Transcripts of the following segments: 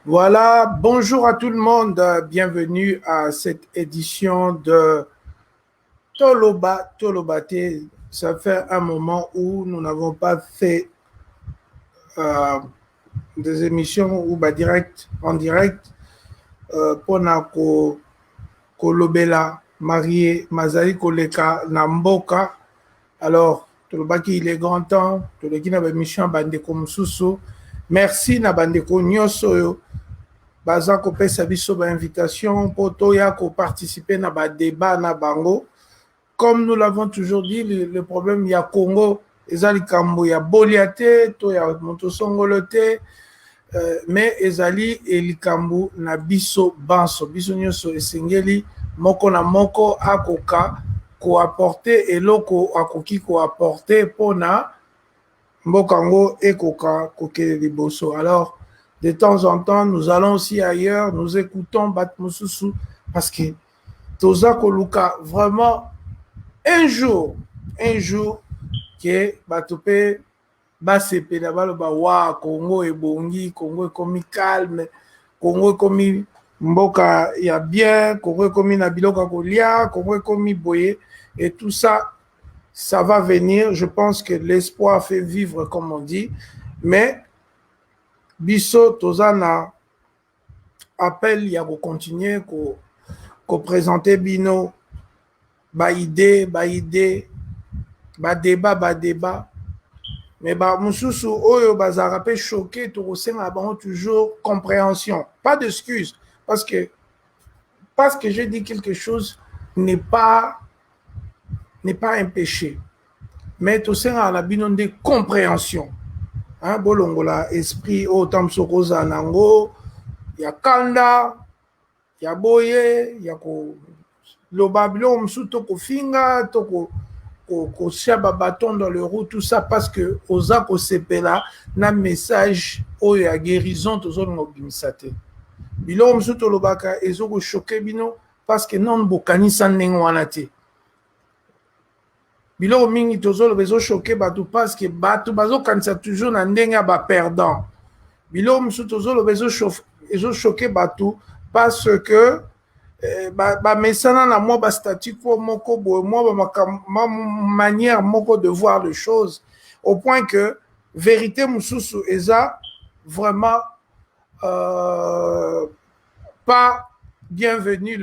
Voilà, bonjour à tout le monde, bienvenue à cette édition de Toloba Tolobate. Ça fait un moment où nous n'avons pas fait euh, des émissions ou bah, en direct pour Nako Kolobela, Marié, Mazali Koleka, Namboka. Alors, Tolobaki, il est grand temps, Tolobaki na émission Bandeko Mususu. Merci na Bandeko Nyoso. Baza kopesa biso ba invitation pour toya ko participer na ba débat na bango. Comme nous l'avons toujours dit, le problème il y a Congo, ezali kambo ya boliate, to ya moto songolo te, mais ezali elikambo na biso banso, biso nyonso esengeli moko na moko akoka ko apporter eloko akoki ko apporter pona mbokango ekoka kokele liboso. Alors de temps en temps, nous allons aussi ailleurs, nous écoutons Batmususu parce que Toza Koluka, vraiment, un jour, que Batopé, Basepe, wa Congo et Bongi, Congo est comme calme, Congo est comme Mboka, il y a bien, Congo est comme Nabiloka Kolia, Congo est comme Boye, et tout ça, ça va venir. Je pense que l'espoir fait vivre, comme on dit, mais biso tozana appel ya continuer ko présenter bino ba idée ba débat mais ba mususu oyo bazara pe choqué to senga bango toujours compréhension, pas d'excuse parce que j'ai dit quelque chose n'est pas un péché, mais to senga na bino de compréhension. Hein, bolongola esprit autant sokoza nango ya kanda ya boye ya ko lobabilo msu to ko finga to ko shaba bâton dans le roue, tout ça parce que oza ko sepela na message o ya guérison to zone mobimisate bilo msu to lobaka ezo ko choquer bino parce que non bokanisa ndenge wana te. Biloko mingi tozolo bezo choquer bato parce que bato bazo kanisa toujours na ndenge ya ba perdant. Biloko musu tozolo bezo choquer bato parce que ba mesana na moi ba statut quo moko boye moi ma manière moko de voir les choses au point que vérité mususu eza vraiment pas bienvenue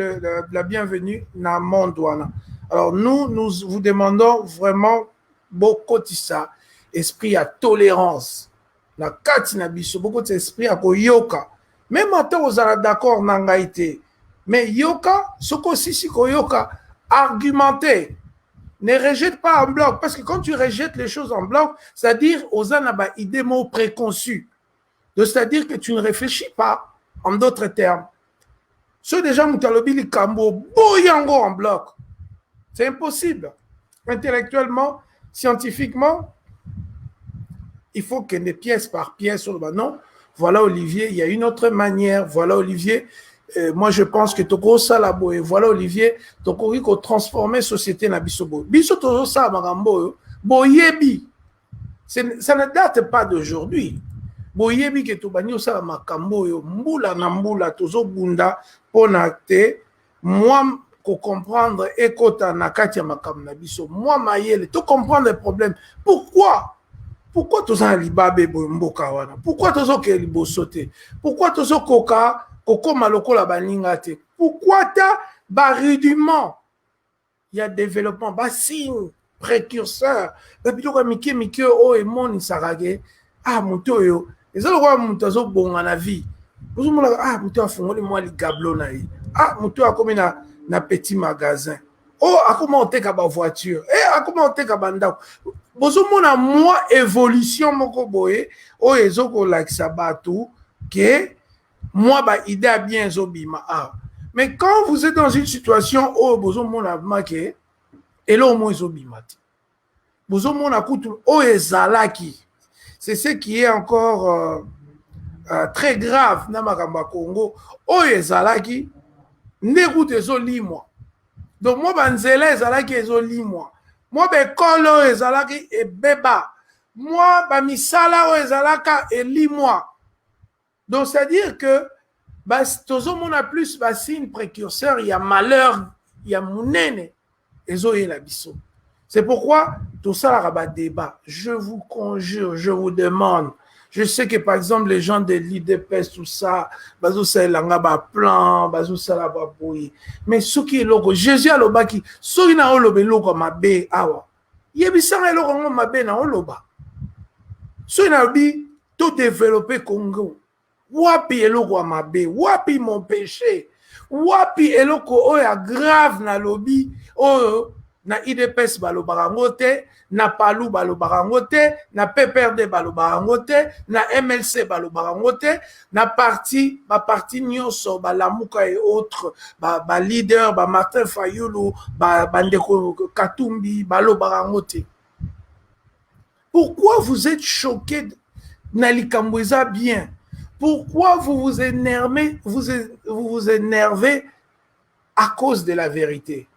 la bienvenue na monde wana. Alors nous vous demandons vraiment beaucoup de ça, esprit à tolérance, na kati na biso beaucoup d'esprit à koyoka. Même ata ozala d'accord na ngai te, mais yoka soko sisi koyoka, argumenter. Ne rejette pas en bloc, parce que quand tu rejettes les choses en bloc, c'est-à-dire ozana ba idée mo préconçue. C'est-à-dire que tu ne réfléchis pas, en d'autres termes. Ceux des gens qui li kambo boyango en bloc. C'est impossible. Intellectuellement, scientifiquement, il faut que des pièces par pièce. Non, voilà Olivier, il y a une autre manière. Voilà Olivier, moi je pense que Toko Salabo et voilà Olivier, Toko Riko transformer société na bisobo. Biso Tozo Sa Magambo, Boyebi. Ça ne date pas d'aujourd'hui. Boyebi que Tobani Sa Makambo, Mbula na Mbula, Tozo Bunda, Ponate, moi, ko comprendre ekota na kati ya makam na biso moi mayele to comprendre le problème. Pourquoi toza libabe mboka wana, pourquoi tozo ke liboso te, pourquoi tozo koka kokoma lokola baninga te, pourquoi ta ba rudiment il y a développement ba signe précurseur ba biloko mike o emoni sarage muto yo ezalo kwa muto zo bonga na vie bozomona muto afungoli mwa ligablo na ye muto akomi na petit magasin akoma oteka ba voiture akoma oteka bandako bozomona mwa évolution moko boye oyo ezokolakisa bato ke mwa ba idée ya bien ezobima mais quand vous êtes dans une situation oyo bozomona make eloko mo ezobima te bozomona kutu oyo ezalaki. C'est ce qui est encore très grave na makambo ya Congo oyo ezalaki nde kutu ezolimwa. Donc moi banzela ezalaki ezolimwa, moi bekolo oyo ezalaki ebeba, moi bamisala oyo ezalaka elimwa. Donc c'est à dire que tozomona plus signe précurseur, il y a malheur, il y a monene, ezoye la biso. C'est pourquoi tout ça a débat. Je vous conjure, je vous demande. Je sais que par exemple les gens de l'IDPS, tout ça, bazo ça langa ba plan, bazo ça la ba boyi. Mais ce qui est logo, Jésus a lobaki, so ina olobe logo mabe awa. Yebisanga logo mabe na oloba. So ina bi tout développer Congo. Wapi eloko mabe, wapi mon péché, wapi eloko oya grave na lobi, oyo na IDPS balobarango te, na Palu balobarango te, na PPRD balobarango te, na MLC balobarango te, na parti nyonso balamuka et autres, ba leader, ba Martin Fayulu, ba Ndeko Katumbi balobarango te. Pourquoi vous êtes choqués na likambo eza bien? Pourquoi vous vous énervez, vous énervez à cause de la vérité?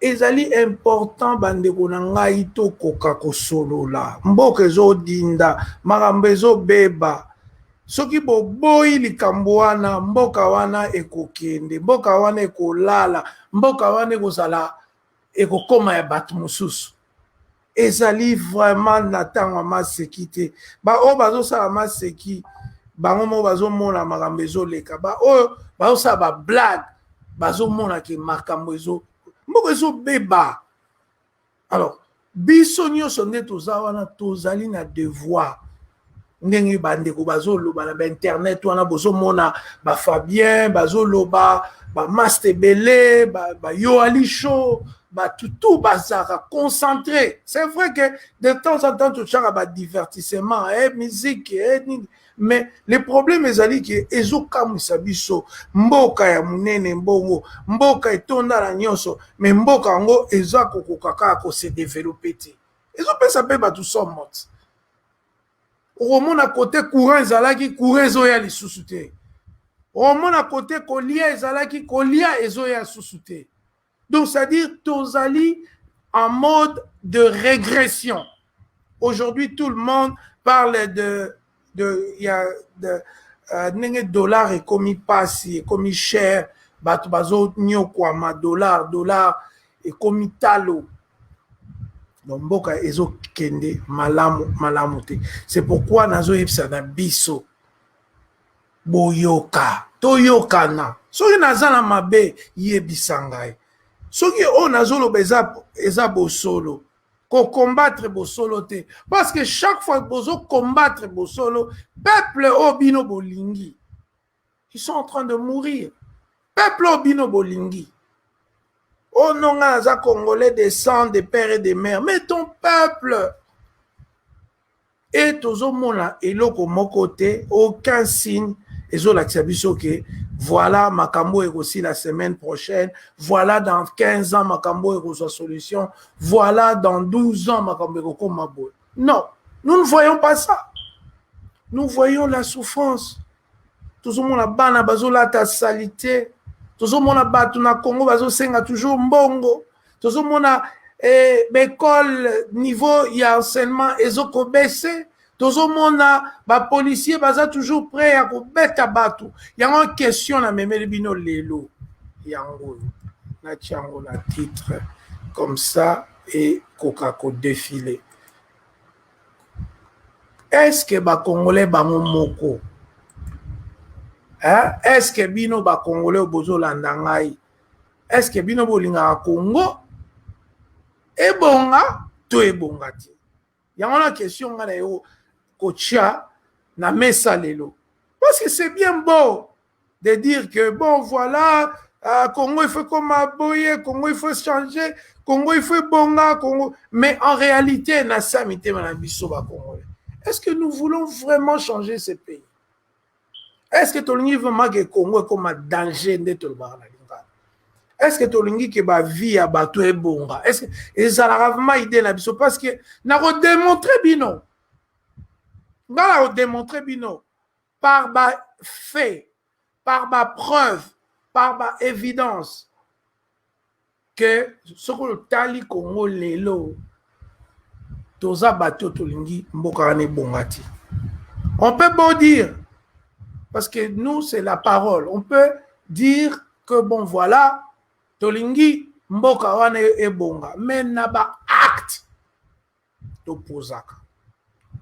Ezali important bandeko na ngai to koka kosolola. Mboka ezo dinda, makambo ezo beba. Soki boboyi likambo wana, mboka wana ekokende, mboka wana ekolala, mboka wana ekozala ekokoma ya bato mosusu. Ezali vraiment natanga maseki te. O bazo sala maseki, bango mo bazo mona makambo ezo leka. O bazo sala ba blague, bazo mona ke makambo ezo mboko ezo beba. Alors, biso nyonso nde toza wana tozali na devoir. Ndenge bandeko bazo loba na internet wana bozo mona ba Fabien, bazo loba ba Mastebele, ba Yoali Show, tout bazara concentré. C'est vrai que de temps en temps tu as ba divertissement, musique, mais le problème est que ezoka musabiso mboka ya munene mbongo mboka etonda la nyonso mais mboka ngo eza kokokaka ko se développer te. Ezopesa pe ba tout sont morts. Au moins à côté courant ezalaki courant ezoya lisusu te. Au moins à côté kolia ezalaki kolia ezoya lisusu te. Donc c'est-à-dire tozali en mode de régression. Aujourd'hui tout le monde parle de dollar et commis passi et commis cher bato bazo nyokwama dollar et commis talo. Donc mboka ezo kende malamu te. C'est pourquoi nazo yebisa na biso boyoka toyokana soki nazala mabe yebisa ngai soki o nazo loba eza bosolo ko combattre bosolo te parce que chaque fois bozo combattre bosolo peuple obino bolingi ils sont en train de mourir peuple obino bolingi. Oh non, naza congolais des sang des pères et des mères, mais ton peuple et tozo mona eloko mokote aucun signe ezo la biso ke voilà makambo aussi la semaine prochaine, voilà dans 15 ans makambo eko solution, voilà dans 12 ans makambo eko mabo. Non, nous ne voyons pas ça. Nous voyons la souffrance. Tozo mona bana bazo la ta salité. Tozo mona batu na Congo bazo senga toujours mbongo. Tozo mona école niveau ya enseignement ezoko baissé. Tozo mona ba policier baza toujours prêt à kobeta batu. Yango question na memeli bino lelo. Yango na tiango na titre comme ça et koka ko défilé. Est-ce que ba Congolais bango moko? Hein? Est-ce que bino ba Congolais bozo landangai? Est-ce que bino bolinga Congo? Ebonga to ebonga ti. Yango na question ngana yo kocha na mesa lelo. Parce que c'est bien beau de dire que bon voilà Congo il faut comme aboyer, Congo il faut changer, Congo il faut bonga, Congo, mais en réalité na samité na biso ba Congolais. Est-ce que nous voulons vraiment changer ce pays? Est-ce que tolingi vraiment que Congo est comme un danger de tout le monde? Est-ce que tolingi que ba vie à bateau est bonga? Est-ce que ça a vraiment idée na biso parce que na redémontré bino. Ngala redémontré bino par ba fait, par ba preuve, par ba évidence que ce que le tali Congo lelo toza bateau tolingi mboka ne bongati. On peut beau dire Parce que nous, c'est la parole. On peut dire que, bon, voilà, tolingi mboka wana ebonga. Mais na ba acte topozaka.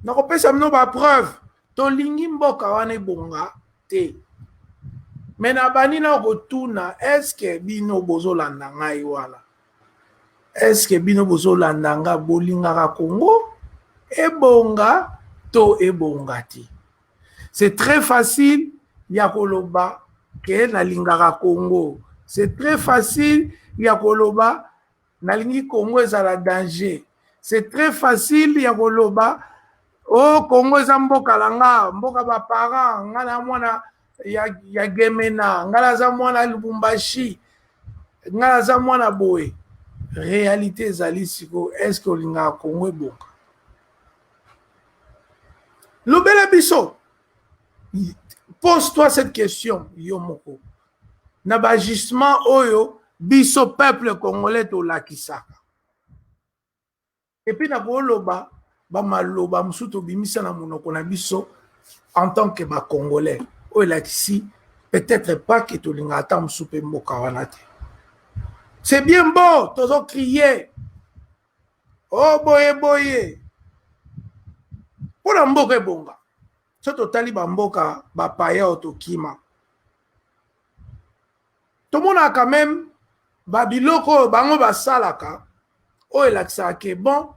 Nakopesa mino ba preuve. Tolingi mboka wana ebonga te. Mais na bani na kotuna, est-ce que bino bozolanda ngai wana? Est-ce que bino bozolanda nga bolingaka Congo? Ebonga to ebonga te. C'est très facile ya koloba ke nalingaka Congo. C'est très facile ya koloba nalingi Congo ezala danger. C'est très facile ya koloba oh Congo eza mboka langa, mboka ba parents, ngana mwana ya Gemena, ngana za mwana Lubumbashi, ngana za mwana boye. Réalité ezali siko, est-ce que olingaka Congo ebonga? Lobela biso. Pose-toi cette question, Yomoko. Nabagissement oyo, biso peuple congolais to lakisaka. Et puis nakoloba, ba maloba musuto bimisa na monoko na biso en tant que ba congolais. O lakisi, peut-être pas que to linga ata musupe mboka wana te. C'est bien beau, tozo crier. Oh boye boye. Pour la mboka ebonga. Soto tali bamboka bapaya otokima. Tout le monde a quand même babiloko bango basalaka. Oh elakisaka bon,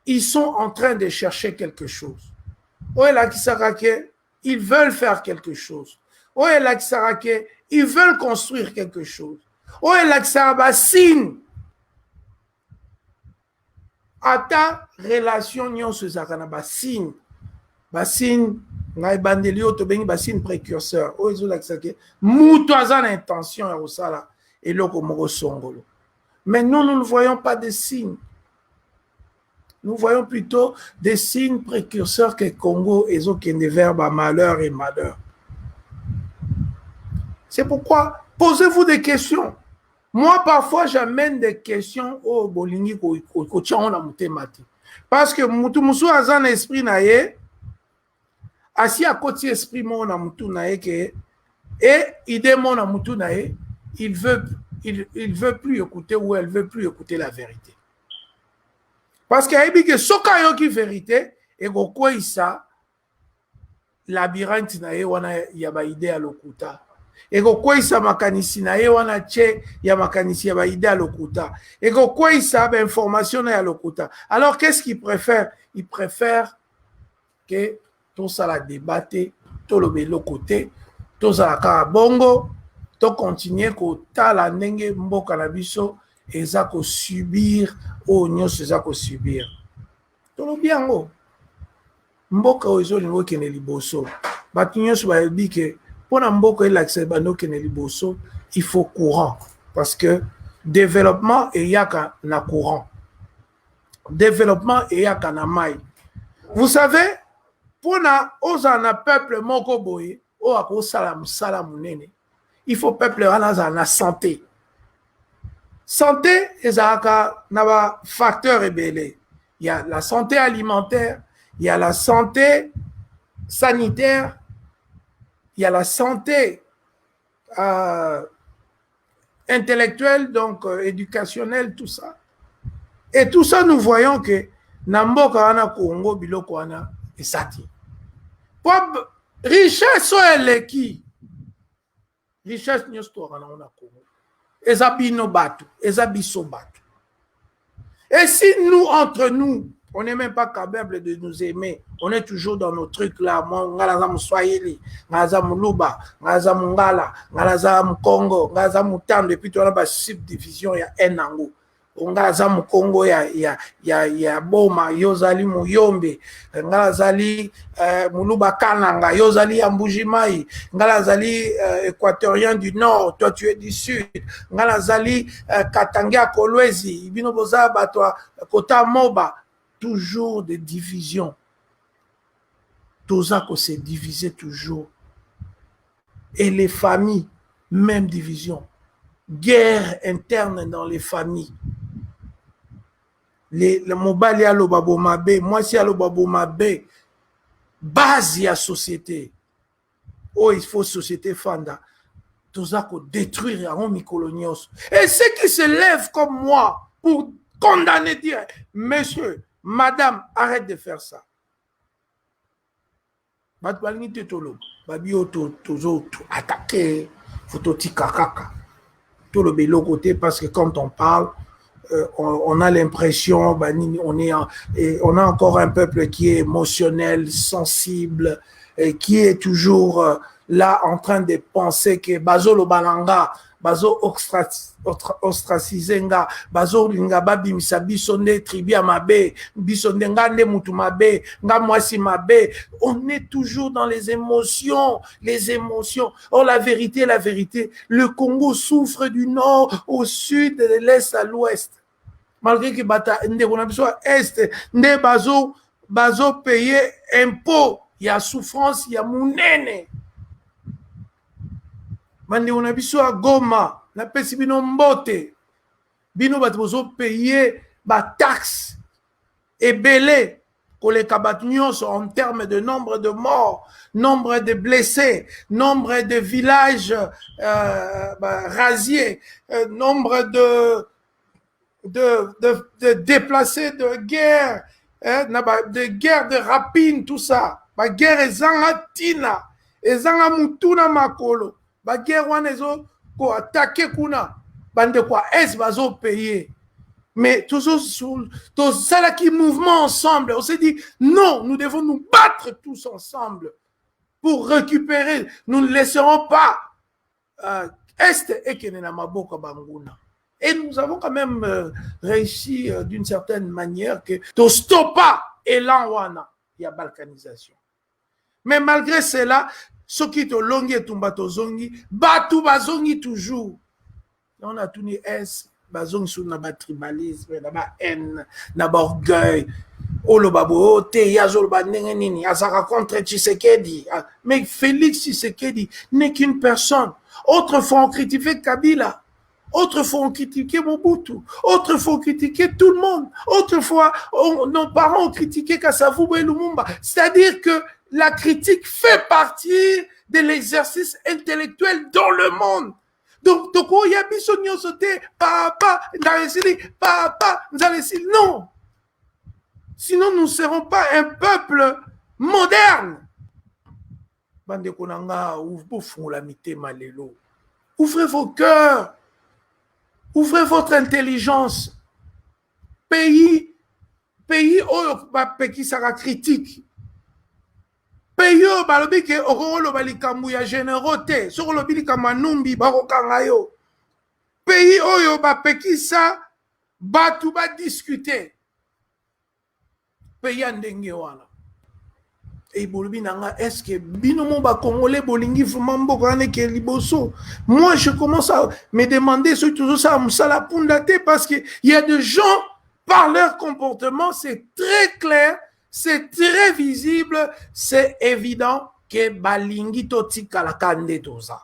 ils sont en train de chercher quelque chose. Oh elakisaka ils veulent faire quelque chose. Oh elakisaka ils veulent construire quelque chose. Oh elakisaka basine. Ata relation nyonso ezaka na basine. Basine, ngai bandeli oto bengi basine précurseur. O ezo lakisake muto aza na intention ya kosala eloko moko songolo. Mais nous ne voyons pas de signes. Nous voyons plutôt des signes précurseurs que Congo ezo kende vers malheur et malheur. C'est pourquoi posez-vous des questions. Moi parfois j'amène des questions au bolingi ko tchao na mutemati. Parce que mutu musu aza na esprit na ye asi à côté esprit mon amutu nae que et idée mon amutu nae il veut plus écouter ou elle veut plus écouter la vérité parce qu'il y a que soka yo qui vérité et go quoi ça labyrinthe nae wana ya ba idée à lokuta et go quoi ça makanisi nae wana che ya makanisi ya ba idée à lokuta et go quoi ça ba information na ya lokuta. Alors qu'est-ce qu'il préfère? Il préfère que tout ça la débattre, tout le bélo côté, tout ça la carabongo, tout continuer ko tala nenge mboka na biso eza ko subir o nyos eza ko subir. Tout le bien ngo. Mboka ozo lingo kene liboso. Batu nyos ba bi ke pona mboka elaxe bano kene liboso, il faut courant parce que développement et yaka na courant. Développement et yaka na mai. Vous savez pour na peuple moko boye o ako salam munene il faut peuple wana na santé. Santé ezaka na ba facteur ebele. Il y a la santé alimentaire, il y a la santé sanitaire, il y a la santé intellectuelle, donc éducationnelle, tout ça. Et tout ça, nous voyons que na mboka wana Congo biloko wana esati. Pour richesse eleki. Richesse nyosto wana na Congo. Ezabino batu, ezabiso batu. Et si nous, entre nous, on n'est même pas capable de nous aimer, on est toujours dans nos trucs là, ngala za Mswahili, ngala za Muluba, ngala za Mungala, ngala za Mkongo, ngala za Mutando, et puis tu as ba subdivision ya enango. Ngaza Mkongo ya Boma yozali Muyombe, ngala zali Muluba Kananga yozali ya Mbujimai, ngala zali équatorien du nord, toi tu es du sud, ngala zali Katanga Kolwezi, bino boza batwa kota Moba, toujours des divisions. Toza ko se diviser toujours. Et les familles, même division. Guerre interne dans les familles. Le mobali ya lobabo mabe, moi si ya lobabo mabe, base ya société. oh, il faut société fanda. Tout ça pour détruire un micolonios. Et ceux qui se lèvent comme moi pour condamner, dire, monsieur, madame, arrête de faire ça. Attaquer, tout le bélo côté, parce que quand on parle, on a l'impression, on a encore un peuple qui est émotionnel, sensible, et qui est toujours là en train de penser que bazo lo balanga, bazo ostracizenga, bazo linga babimisa biso nde tribu ya mabe, biso nde nga nde mutu mabe, nga mwasi mabe. On est toujours dans les émotions, les émotions. Or la vérité, le Congo souffre du nord au sud, de l'est à l'ouest. Malgré que bata nde kona biso est, nde bazo payer impôt, il y a souffrance, il y a munene. Bande on a biso à Goma, na pesi bino mbote. Bino bato bozo payer ba taxe ebele koleka bato nyonso en termes de nombre de morts, nombre de blessés, nombre de villages rasiés, nombre de déplacés de guerre, de guerre de rapine, tout ça. La guerre ezanga tina, ezanga mutuna makolo. La guerre wana ezo ko attaquer kuna, bande kwa es bazo payer. Mais toujours ça qui mouvement ensemble, on s'est dit non, nous devons nous battre tous ensemble pour récupérer. Nous ne laisserons pas est et kenena maboka banguna. Et nous avons quand même réussi d'une certaine manière que to stoppa elan wana ya balkanisation. Mais malgré cela, ceux qui to longi et tumba to zongi, batu bazongi toujours. On a tout ni es bazongi sur na ba tribalisme, na ba haine, na ba orgueil. Olo babo te yazol ba ndenge nini, azaka contre Tshisekedi. Mais Félix Tshisekedi n'est qu'une personne. Autrefois on critiquait Kabila. Autrefois, on critiquait Mobutu. Autrefois, on critiquait tout le monde. Autrefois, nos parents ont critiqué Kasavubu et Lumumba. C'est-à-dire que la critique fait partie de l'exercice intellectuel dans le monde. Donc, toko yabiso nyosote, papa, non. Sinon, nous ne serons pas un peuple moderne. Bande konanga, ouvrez vos cœurs. Ouvrez votre intelligence. Pays qui sera critique. Pays balobi ke okolo balikambu ya générauté, sur le bilika manumbi barokanga yo. Pays oyo bapekisa batu ba discuter. Pays ndenge wana. Et est-ce que binomo ba congolais bolingi fumambo kane ke liboso? Moi je commence à me demander ce toujours ça musala pundate parce que il y a des gens par leur comportement, c'est très clair, c'est très visible, c'est évident que balingi totika la kande tout ça.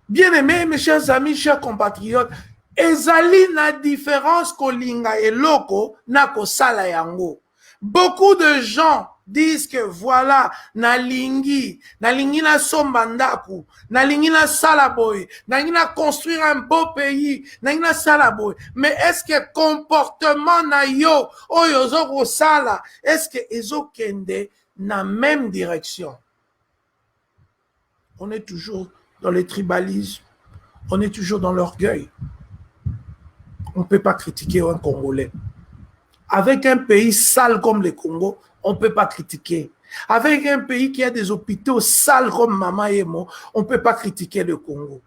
Bien aimés, mes chers amis, chers compatriotes, ezali na différence kolinga eloko na kosala yango. Beaucoup de gens disent que voilà, nalingi na sombandaku, nalingi na salaboy, nalingi na construire un beau pays, nalingi na salaboy. Mais est-ce que comportement na yo, oyo zoko sala, est-ce que ezo kende na même direction? On est toujours dans le tribalisme, on est toujours dans l'orgueil. On ne peut pas critiquer un Congolais. Avec un pays sale comme le Congo, on ne peut pas critiquer. Avec un pays qui a des hôpitaux sales comme Mama Emo, on ne peut pas critiquer le Congo,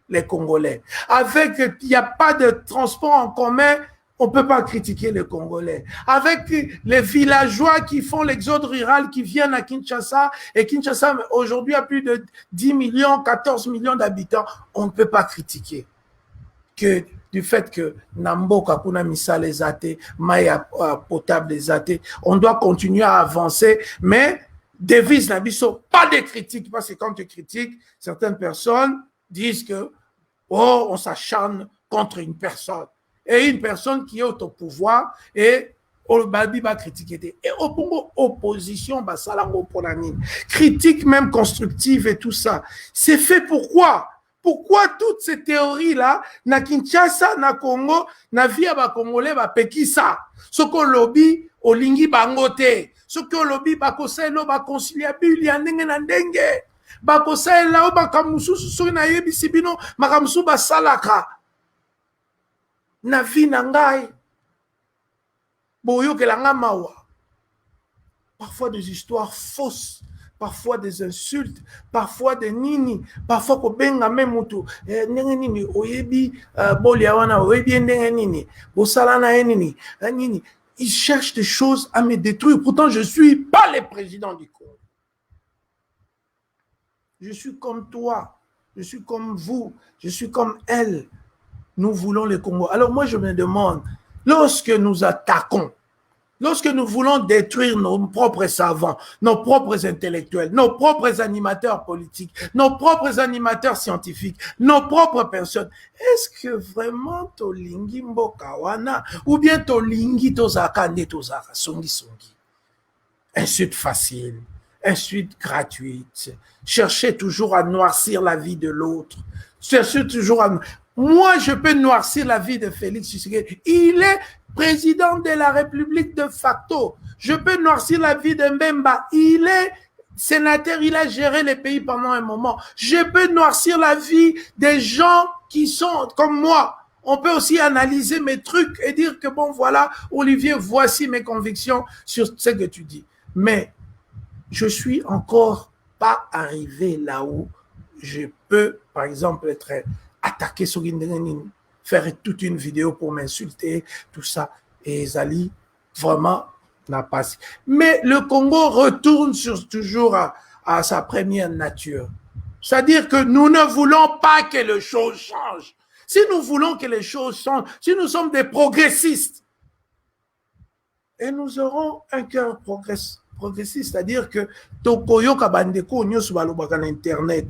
les Congolais. Avec, il n'y a pas de transport en commun, on ne peut pas critiquer les Congolais. Avec les villageois qui font l'exode rural, qui viennent à Kinshasa, et Kinshasa aujourd'hui a plus de 10 millions, 14 millions d'habitants, on ne peut pas critiquer. Que du fait que Namboka kuna misale zate, maya potable zate, on doit continuer à avancer, mais devise nabiso, pas de critiques, parce que quand tu critiques, certaines personnes disent que on s'acharne contre une personne. Et une personne qui est au pouvoir, et au babi va critiquer et au Congo opposition bah ça la critique même constructive et tout ça c'est fait pourquoi toutes ces théories là na Kinshasa na Congo na via ba congolais ba pekisa soko lobby olingi bangote soko lobby ba koselo ba conciliable ya ndenge na ndenge ba kosela ba kamususu so na yebisi bino makamusu ba salaka na vie na ngai parfois des histoires fausses, parfois des insultes, parfois des nini, parfois ko benga même mutu ndenge nini oyebi bolia wana oyebi ndenge nini bosala na nini nini ils cherchent des choses à me détruire pourtant je suis pas le président du Congo. Je suis comme toi, je suis comme vous, je suis comme elle. Nous voulons le Congo. Alors moi je me demande lorsque nous attaquons, lorsque nous voulons détruire nos propres savants, nos propres intellectuels, nos propres animateurs politiques, nos propres animateurs scientifiques, nos propres personnes, est-ce que vraiment tolingi mboka wana ou bien tolingi tozaka nde tozaka songi songi? Insulte facile, insulte gratuite, chercher toujours à noircir la vie de l'autre, chercher toujours à... Moi, je peux noircir la vie de Félix Tshisekedi. Il est président de la République de facto. Je peux noircir la vie de Mbemba. Il est sénateur, il a géré les pays pendant un moment. Je peux noircir la vie des gens qui sont comme moi. On peut aussi analyser mes trucs et dire que bon, voilà, Olivier, voici mes convictions sur ce que tu dis. Mais je suis encore pas arrivé là où je peux, par exemple, être attaquer sur une faire toute une vidéo pour m'insulter, tout ça. Et Zali, vraiment, n'a pas... Mais le Congo retourne toujours à sa première nature. C'est-à-dire que nous ne voulons pas que les choses changent. Si nous voulons que les choses changent, si nous sommes des progressistes, et nous aurons un cœur progressiste, c'est-à-dire que Tokoyo Kabandeko Nyos Balobaka na Internet,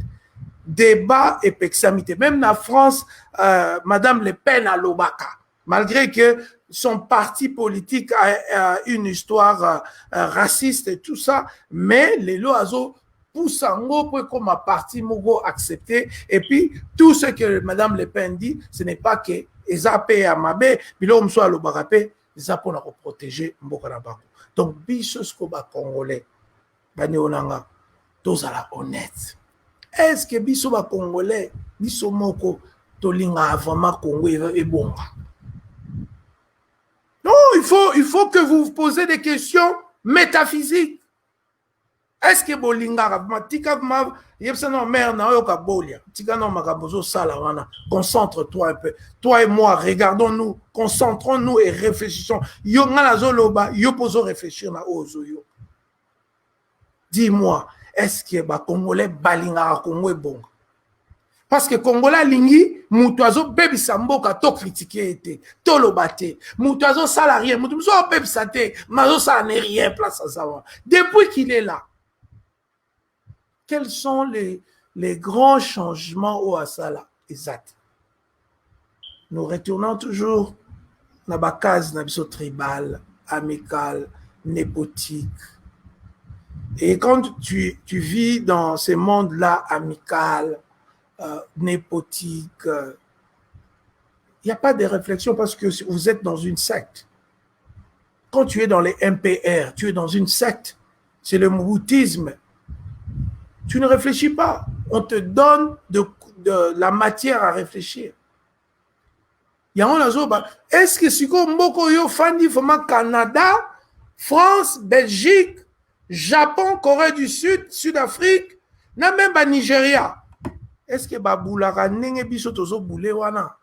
débat et pexamité. Même en France, Madame Le Pen à Lobaka, malgré que son parti politique a une histoire raciste et tout ça, mais les loazo Poussango pour comme un parti mogo accepté. Et puis, tout ce que Madame Le Pen dit, ce n'est pas que Ezapé à Mabé, Bilom soit Lobakape, Ezapé on a protéger Mbokanabako. Donc, Bissoskoba Congolais, Banionanga, tous à la honnête. Est-ce que biso ba Congolais, biso moko tolinga vraiment Congo et bonga? Non, il faut que vous vous posez des questions métaphysiques. Est-ce que bolinga tika ma yebsano mère na yoka bolia tika no makabozo sala wana? Concentre-toi un peu. Toi et moi, regardons-nous, concentrons-nous et réfléchissons. Yo ngala zoloba, yo pozo réfléchir na ozo yo. Dis-moi, est-ce que ba Congolais balinga Congo est bon? Parce que Congolais lingi mutuazo bebi samboka to critiquer été to lobate mutuazo salarié mutuazo bebi sate mazo ça n'est rien place à savoir. Depuis qu'il est là, quels sont les grands changements au Asala? Exact. Nous retournons toujours dans la case tribal, amical, népotique. Et quand tu vis dans ces mondes-là, amical, népotique, il n'y a pas de réflexion parce que vous êtes dans une secte. Quand tu es dans les MPR, tu es dans une secte. C'est le moutisme. Tu ne réfléchis pas. On te donne de la matière à réfléchir. Est-ce que si Mboko yo fandi vraiment Canada, France, Belgique, Japon, Corée du Sud, Sud-Afrique, même pas Nigeria. Est-ce que Baboulaka nenge biso tozo boule wana?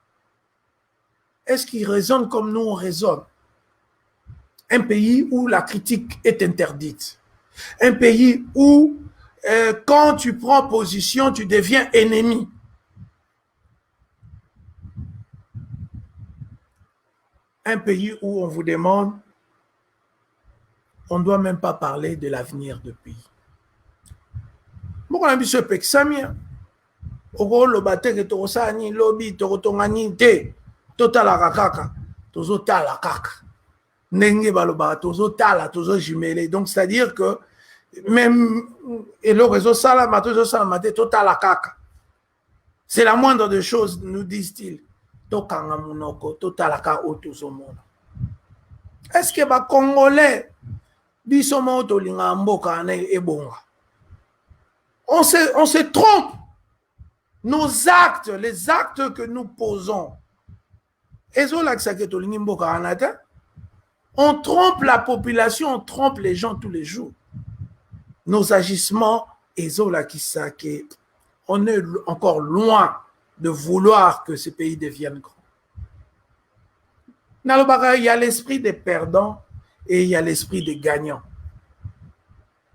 Est-ce qu'ils raisonnent comme nous on raisonne? Un pays où la critique est interdite. Un pays où quand tu prends position, tu deviens ennemi. Un pays où on vous demande, on ne doit même pas parler de l'avenir du pays. Pourquoi on a dit ce pexamia? Oko lo bateke to sani lobby to tongani te total kaka tozo tala kaka Ndenge baloba tozo tala tozo jumele. Donc c'est-à-dire que même et le réseau salama tozo salama totala kaka. C'est la moindre des choses, nous disent-ils. Tokanga munoko totala ka otozo mona. Est-ce que ba Congolais biso mo tolinga mboka na ebonga? On se trompe. Nos actes, les actes que nous posons, on trompe la population, on trompe les gens tous les jours. Nos agissements, on est encore loin de vouloir que ce pays devienne grand. Il y a l'esprit des perdants et il y a l'esprit des gagnants.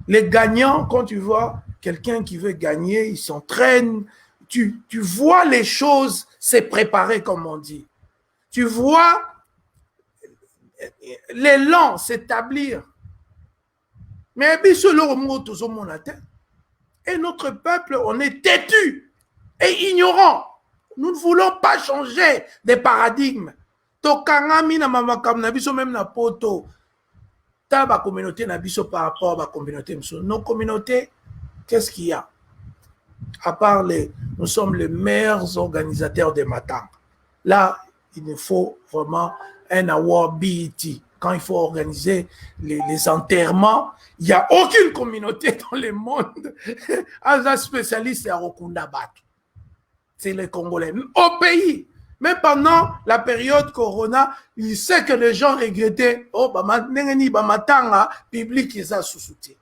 Les gagnants, quand tu vois quelqu'un qui veut gagner, il s'entraîne, tu vois les choses se préparer, comme on dit. Tu vois l'élan s'établir. Mais et notre peuple, on est têtu et ignorant. Nous ne voulons pas changer des paradigmes. Même na poto. Ta communauté n'a par rapport à la communauté. Nos communautés, qu'est-ce qu'il y a? À part nous sommes les meilleurs organisateurs des matins. Là, il nous faut vraiment un award BET. Quand il faut organiser les enterrements, il n'y a aucune communauté dans le monde. Un spécialiste à Rokunda Batu. C'est les Congolais. Au pays, même pendant la période Corona, il sait que les gens regrettaient. Oh, public, ils ont sous-soutien.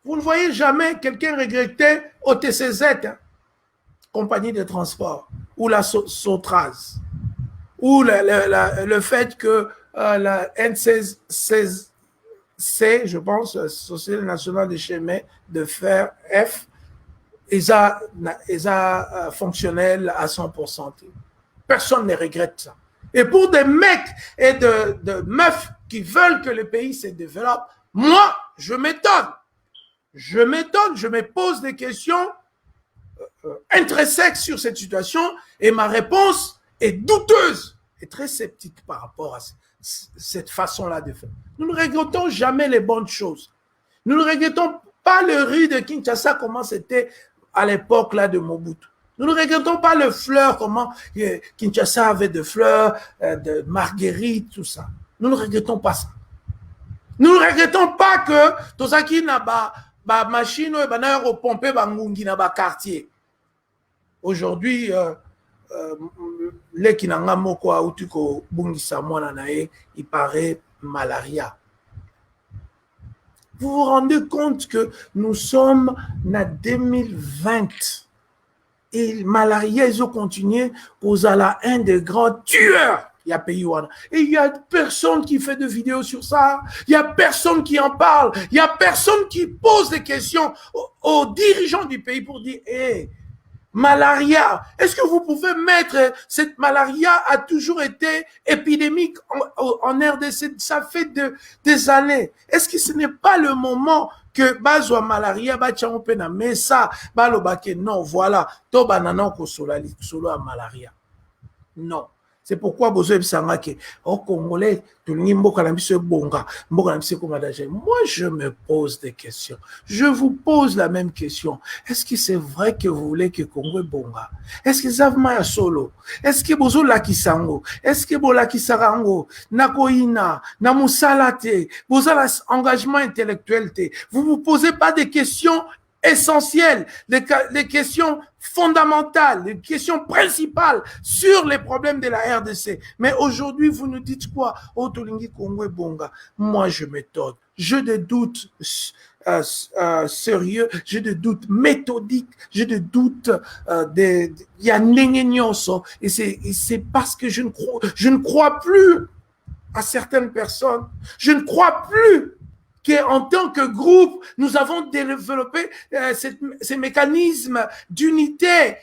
Vous ne voyez jamais quelqu'un regretter au TCZ, hein, compagnie de transport, ou la Sotraz, ou le fait que la N16C, je pense, Société nationale de chemin de fer, F, ils ont fonctionnel à 100%. Personne ne regrette ça. Et pour des mecs et de meufs qui veulent que le pays se développe, moi, je m'étonne. Je m'étonne, je me pose des questions intrinsèques sur cette situation et ma réponse est douteuse et très sceptique par rapport à cette façon-là de faire. Nous ne regrettons jamais les bonnes choses. Nous ne regrettons pas le riz de Kinshasa, comment c'était à l'époque là de Mobutu. Nous ne regrettons pas le fleur, comment Kinshasa avait de fleurs, de marguerite, tout ça. Nous ne regrettons pas ça. Nous ne regrettons pas que Tozaki n'a pas machine et banaya pomper bangungi na ba quartier. Aujourd'hui les kinanga moko autuko bungisa mwana nae, il paraît malaria. Vous vous rendez compte que nous sommes en 2020 et malaria ils ont continué aux ala un des grands tueurs. Il y a pays et il y a personne qui fait de vidéos sur ça. Il y a personne qui en parle. Il y a personne qui pose des questions aux dirigeants du pays pour dire, hey, malaria, est-ce que vous pouvez mettre cette malaria a toujours été épidémique en RDC? Ça fait des années. Est-ce que ce n'est pas le moment que bazwa malaria bachamo pena mais ça balobake non voilà to banana ko solali solo a malaria. Non. C'est pourquoi besoin de au Congolais, tout le monde moi, je me pose des questions. Je vous pose la même question. Est-ce que c'est vrai que vous voulez que Congo bonga? Est-ce que Zavma solo? Est-ce que bozo la kisango? Est-ce que bola kisarango? Nakoina, namusalate, bozo engagement intellectuel te? Vous vous posez pas des questions essentielles, des questions fondamentales, des questions principales sur les problèmes de la RDC. Mais aujourd'hui, vous nous dites quoi? Oh, Tolingi Kongwe Bonga. Moi, je m'étonne. J'ai des doutes sérieux, j'ai des doutes méthodiques, j'ai des doutes il y a n'engenyoso. Et c'est parce que je ne crois plus à certaines personnes. Je ne crois plus qu'en tant que groupe, nous avons développé ces mécanismes d'unité,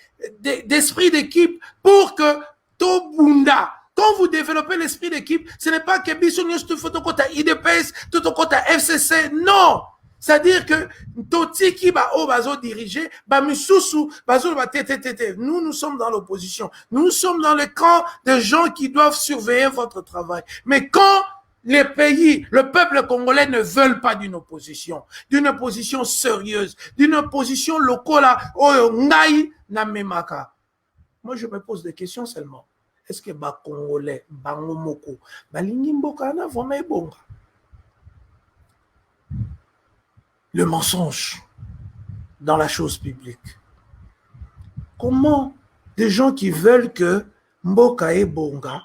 d'esprit d'équipe pour que Tobunda, quand vous développez l'esprit d'équipe, ce n'est pas que Bissonius tout photo côté IDPS, tout côté FCC, non! C'est-à-dire que Totiki ba o bazo diriger, ba misusu bazo ba tete. Nous sommes dans l'opposition. Nous sommes dans le camp des gens qui doivent surveiller votre travail. Mais quand les pays, le peuple congolais ne veulent pas d'une opposition sérieuse, d'une opposition locale, oyo ngai na memaka. Moi je me pose des questions seulement. Est-ce que ba congolais, bango moko, balingi mboka na vona ebonga? Le mensonge dans la chose publique. Comment des gens qui veulent que Mboka et Bonga,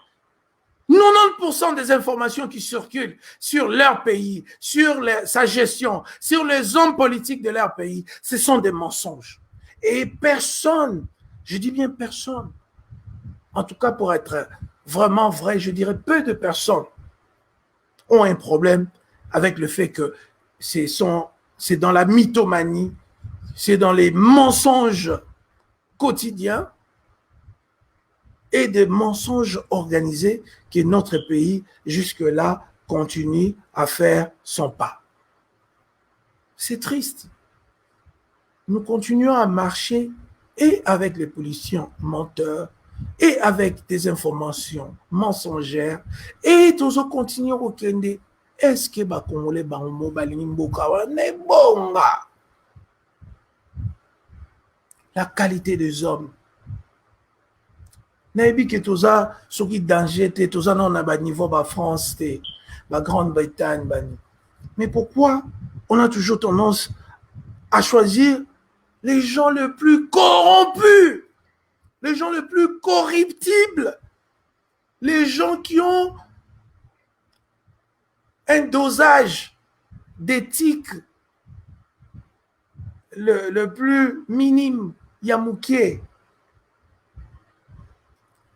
90% des informations qui circulent sur leur pays, sur sa gestion, sur les hommes politiques de leur pays, ce sont des mensonges. Et personne, je dis bien personne, en tout cas pour être vraiment vrai, je dirais peu de personnes ont un problème avec le fait que c'est dans la mythomanie, c'est dans les mensonges quotidiens et des mensonges organisés que notre pays, jusque-là, continue à faire son pas. C'est triste. Nous continuons à marcher et avec les policiers menteurs et avec des informations mensongères et tous continuons au Kende. Est-ce que les Congolais bango balingi mboka wana bonga? La qualité des hommes. Nayebi que toza soki danger te toza non na ba niveau ba France te ba Grande-Bretagne bani. Mais pourquoi on a toujours tendance à choisir les gens les plus corrompus, les gens les plus corruptibles, les gens qui ont un dosage d'éthique le plus minime, Yamouké,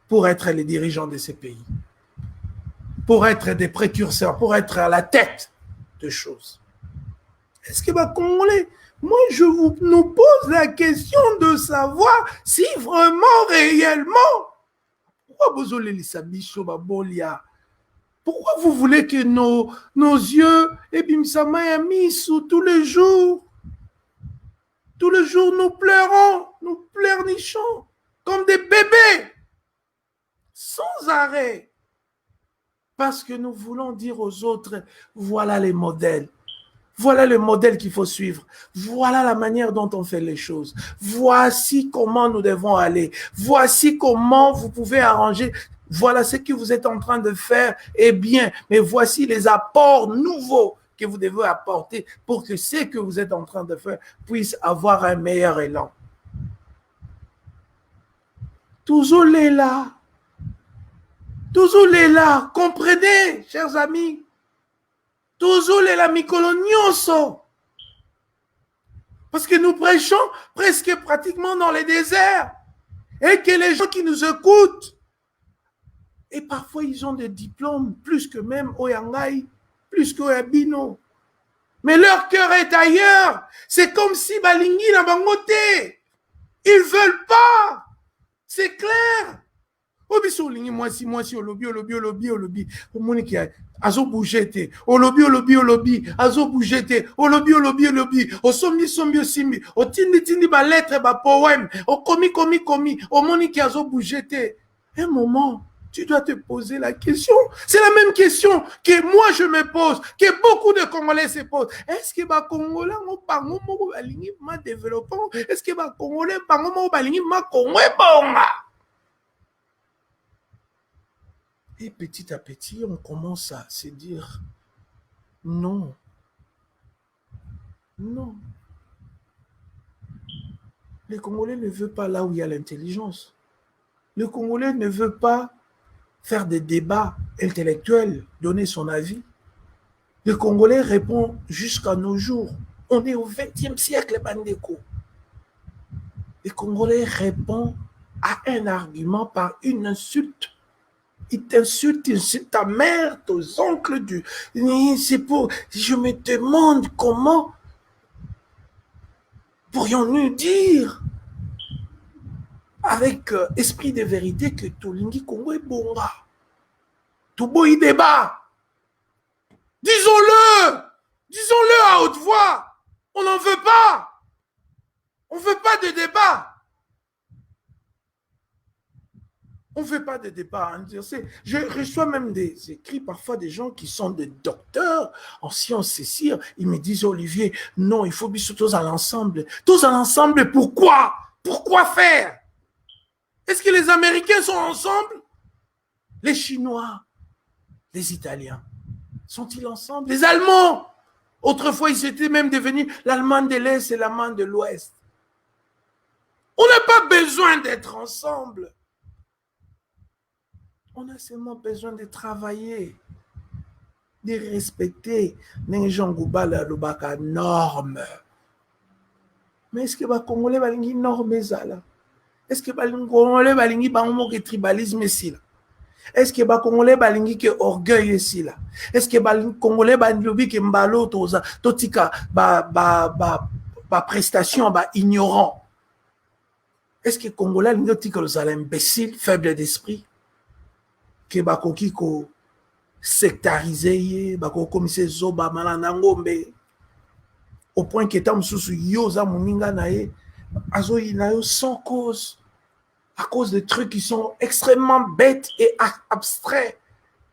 pour être les dirigeants de ces pays, pour être des précurseurs, pour être à la tête de choses. Est-ce que Congolais, moi je nous pose la question de savoir si vraiment, réellement, pourquoi vous voulez que nos yeux, et bimsama yamisu, tous les jours, nous pleurons, nous pleurnichons comme des bébés, sans arrêt, parce que nous voulons dire aux autres, voilà les modèles. Voilà le modèle qu'il faut suivre. Voilà la manière dont on fait les choses. Voici comment nous devons aller. Voici comment vous pouvez arranger. Voilà ce que vous êtes en train de faire est bien. Mais voici les apports nouveaux que vous devez apporter pour que ce que vous êtes en train de faire puisse avoir un meilleur élan. Toujours les là. Toujours les là. Comprenez, chers amis. Toujours les la mikolonioso. Parce que nous prêchons presque pratiquement dans les déserts. Et que les gens qui nous écoutent, et parfois ils ont des diplômes plus que même Oyangai, plus que Oyabino. Mais leur cœur est ailleurs. C'est comme si Balingi n'a pas moté. Ils veulent pas. C'est clair. Obiso lingi moi si olobi omoni azo bougete olobi azo bougete olobi osombi osimbi otindi ba lettre ba poème okomi omoni ki azo bougete. Un moment tu dois te poser la question. C'est la même question que moi je me pose, que beaucoup de Congolais se posent. Est-ce que ba Congolais bango moko balingi ma développement? Est-ce que ba Congolais bango moko balingi ma Congo bonga? Et petit à petit, on commence à se dire non. Non. Les Congolais ne veulent pas là où il y a l'intelligence. Le Congolais ne veut pas faire des débats intellectuels, donner son avis. Le Congolais répond jusqu'à nos jours. On est au XXe siècle, Bandeko. Le Congolais répond à un argument par une insulte. Il t'insulte ta mère, tes oncles. C'est pour. Je me demande comment pourrions-nous dire avec esprit de vérité que Tolingi Congo est bonga. Touboï débat. Disons-le à haute voix. On n'en veut pas. On ne veut pas de débat. On ne veut pas de débat. Je reçois même des écrits parfois des gens qui sont des docteurs en sciences cécile. Ils me disent, Olivier, non, il faut bien tous à l'ensemble. Tous à l'ensemble, pourquoi? Pourquoi faire? Est-ce que les Américains sont ensemble? Les Chinois, les Italiens, sont-ils ensemble? Les Allemands, autrefois, ils étaient même devenus l'Allemagne de l'Est et l'Allemagne de l'Ouest. On n'a pas besoin d'être ensemble. On a seulement besoin de travailler, de respecter les gens qui ont normes. Mais est-ce que les Congolais ont une norme? Est-ce que les Congolais ont un tribalisme ici? Est-ce que les Congolais ont un orgueil ici? Est-ce que les Congolais ont une prestation ignorant? Est-ce que les Congolais ont un imbécile, faible d'esprit? Que bakoki ko sectarisé bako commissaire zoba malanda ngombe au point que tam susu yoza moninga nae azo inayo sans cause à cause de trucs qui sont extrêmement bêtes et abstraits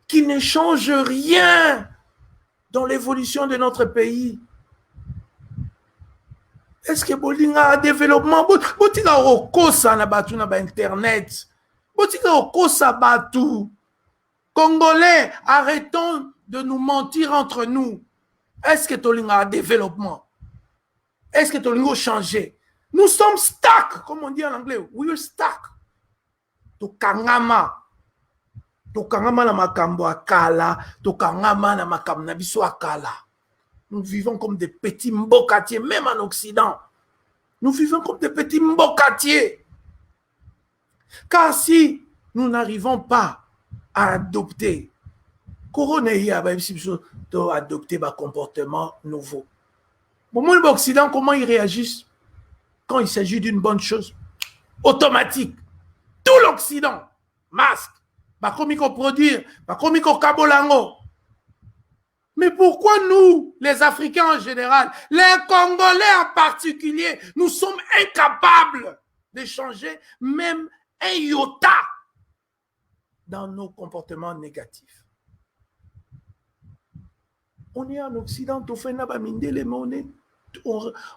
qui ne changent rien dans l'évolution de notre pays. Est-ce que bolinga développement botika okosa na batu na ba internet botika okosa batu Congolais, arrêtons de nous mentir entre nous. Est-ce que Tolinga a développement? Est-ce que Tolinga a changé? Nous sommes stuck, comme on dit en anglais. We are stuck. Tokangama. Tokangama na makambo akala. Tokangama na makambo na biso akala. Nous vivons comme des petits mbokatiers, même en Occident. Nous vivons comme des petits mbokatiers. Car si nous n'arrivons pas à adopter, adopter un comportement nouveau. Pour moi, l'Occident, comment ils réagissent quand il s'agit d'une bonne chose? Automatique. Tout l'Occident, masque, comme il faut produire, comme il faut kabolango. Mais pourquoi nous, les Africains en général, les Congolais en particulier, nous sommes incapables de changer même un iota dans nos comportements négatifs? On est en Occident,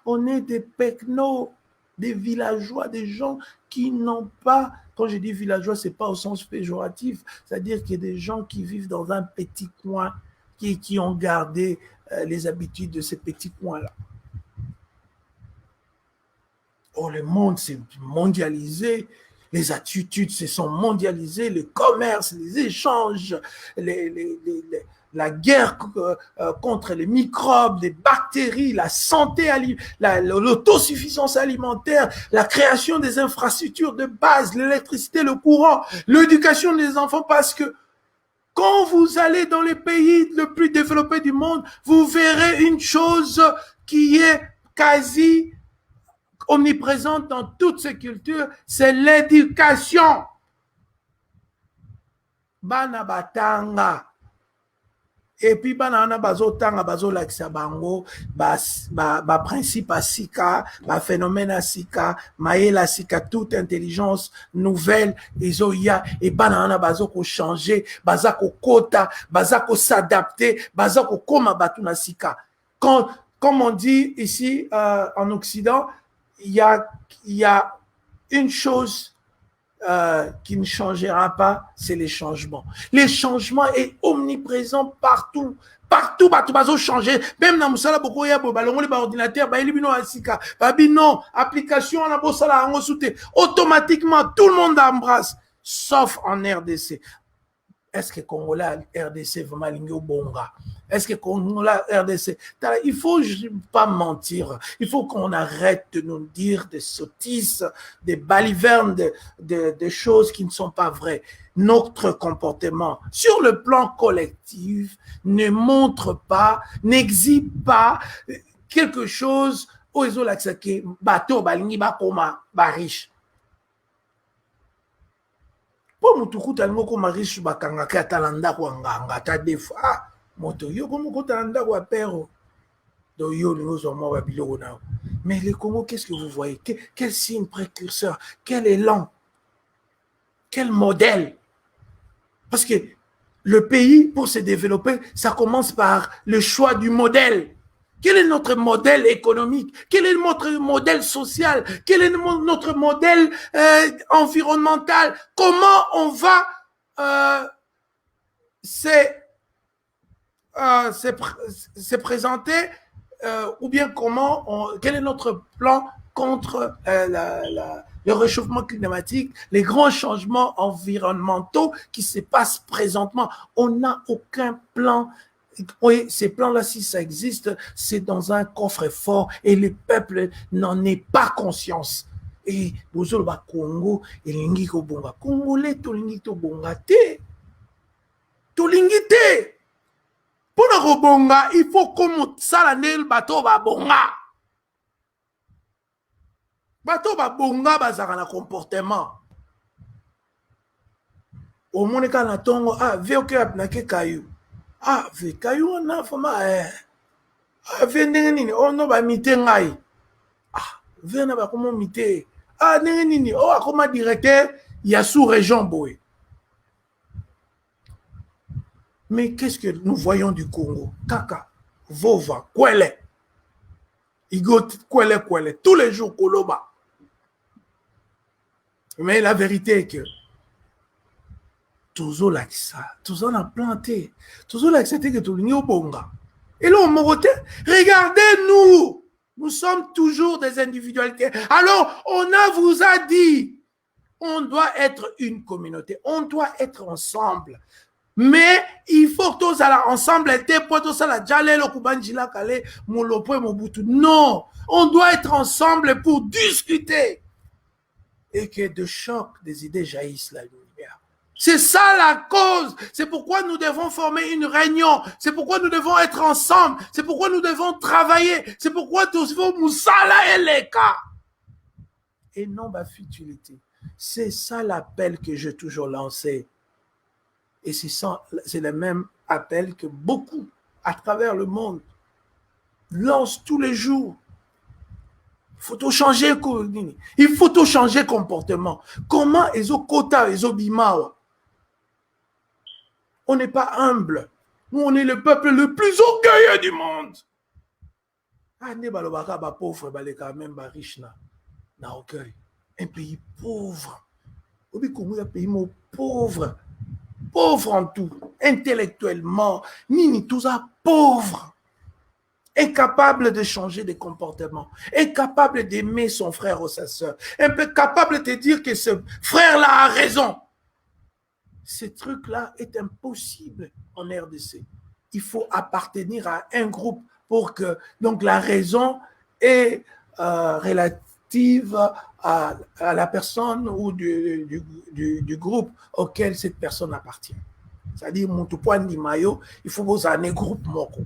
on est des pecnos, des villageois, des gens qui n'ont pas, quand je dis villageois, ce n'est pas au sens péjoratif, c'est-à-dire qu'il y a des gens qui vivent dans un petit coin, qui ont gardé les habitudes de ces petits coins-là. Oh, le monde s'est mondialisé, les attitudes se sont mondialisées, le commerce, les échanges, la guerre contre les microbes, les bactéries, la santé, l'autosuffisance alimentaire, la création des infrastructures de base, l'électricité, le courant, l'éducation des enfants, parce que quand vous allez dans les pays les plus développés du monde, vous verrez une chose qui est quasi omniprésente dans toutes ces cultures, c'est l'éducation. Bana batanga. Et puis bana bazotanga bazolakisa bango ba principe à sika, ba phénomène à sika, maela sika, toute intelligence nouvelle ezoya et bana bazoko changer, bazako kota, bazako s'adapter, bazako koma batu na sika. Comme on dit ici en Occident, il y a une chose qui ne changera pas, c'est les changements. Les changements est omniprésent partout. Partout, bazo changer. Même dans Moussala Bokoya, balongoli ba ordinateur, ba elibino asika, ba bino, application na bosala ango soute. Automatiquement, tout le monde embrasse, sauf en RDC. Est-ce que Congolais RDC vraiment lingo bonga? Est-ce que Congolais RDC? Il faut pas mentir. Il faut qu'on arrête de nous dire des sottises, des balivernes, des choses qui ne sont pas vraies. Notre comportement sur le plan collectif ne montre pas, n'exhibe pas quelque chose où ils ont l'accès que bateau balingi bakoma ba riche. Po mutuku talingo ko mariche bakanga ka talanda ko nganga ta defa moto yo ko muko talanda ko apero Mais le Congo, qu'est-ce que vous voyez? Quel signe précurseur? Quel élan? Quel modèle? Parce que le pays, pour se développer, ça commence par le choix du modèle. Quel est notre modèle économique? Quel est notre modèle social? Quel est notre modèle environnemental? Comment on va se présenter ou bien quel est notre plan contre le réchauffement climatique, les grands changements environnementaux qui se passent présentement. On n'a aucun plan. Oui, ces plans-là, si ça existe, c'est dans un coffre-fort et le peuple n'en est pas conscience. Et bozolo ba Congo, elingi ko bonga. Congolais, tolingi to bonga te. Tolingi te. Pour le bonga, il faut comme ça la nel bateau ba bonga. Bateau ba bonga bazaka na comportement. Au monde quand na tongo ve oke na ke kayu. Ve kayu na fama ve ndenge nini no ba mite ngai. Ve na ba komo mite. Ndenge nini akoma directeur ya sous-région boy. Mais qu'est-ce que nous voyons du Congo? Kaka, Vova, Kwele. Igot, Kwele. Tous les jours, Koloba. Mais la vérité est que toujours là ça, toujours on a planté, toujours là c'était que tout le monde bonga. Et là on m'a dit, regardez-nous, nous sommes toujours des individualités. Alors vous a dit, on doit être une communauté, on doit être ensemble. Mais il faut que tous soyons ensemble. Non, on doit être ensemble pour discuter et que de choc des idées jaillissent la lumière. C'est ça la cause. C'est pourquoi nous devons former une réunion. C'est pourquoi nous devons être ensemble. C'est pourquoi nous devons travailler. C'est pourquoi nous devons moussala et les cas. Et non ma futilité. C'est ça l'appel que j'ai toujours lancé. Et c'est le même appel que beaucoup à travers le monde lancent tous les jours. Il faut tout changer. Il faut tout changer comportement. Comment kota bimawa? On n'est pas humble. Nous, on est le peuple le plus orgueilleux du monde. Ne balobaka ba pauvre baleka même ba riche na orgueil. Un pays pauvre. Obi Congo un pays pauvre. Pauvre en tout, intellectuellement, tout ça, pauvre, incapable de changer de comportement, incapable d'aimer son frère ou sa soeur, incapable de dire que ce frère-là a raison. Ce truc-là est impossible en RDC. Il faut appartenir à un groupe pour que donc la raison est relative à la personne ou du groupe auquel cette personne appartient. C'est-à-dire, mon point de maillot, il faut vous en un groupe moko.